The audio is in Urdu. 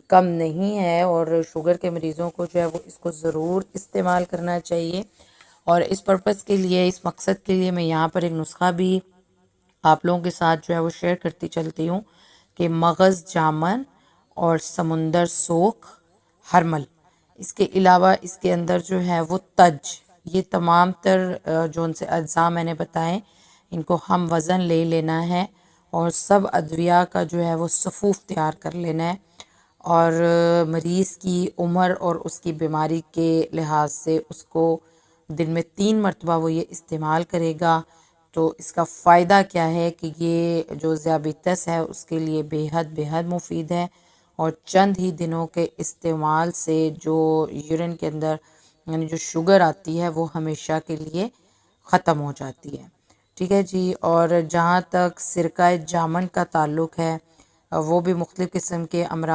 کم نہیں ہے، اور شوگر کے مریضوں کو جو ہے وہ اس کو ضرور استعمال کرنا چاہیے۔ اور اس پرپس کے لیے، اس مقصد کے لیے میں یہاں پر ایک نسخہ بھی آپ لوگوں کے ساتھ جو ہے وہ شیئر کرتی چلتی ہوں کہ مغز جامن اور سمندر سوکھ ہرمل، اس کے علاوہ اس کے اندر جو ہے وہ تج، یہ تمام تر جو ان سے اجزاء میں نے بتائیں، ان کو ہم وزن لے لینا ہے، اور سب ادویہ کا جو ہے وہ صفوف تیار کر لینا ہے، اور مریض کی عمر اور اس کی بیماری کے لحاظ سے اس کو دن میں 3 مرتبہ وہ یہ استعمال کرے گا۔ تو اس کا فائدہ کیا ہے کہ یہ جو ذیابیطس ہے اس کے لیے بے حد مفید ہے، اور چند ہی دنوں کے استعمال سے جو یورین کے اندر یعنی جو شوگر آتی ہے وہ ہمیشہ کے لیے ختم ہو جاتی ہے۔ ٹھیک ہے جی۔ اور جہاں تک سرکہ جامن کا تعلق ہے، وہ بھی مختلف قسم کے امراض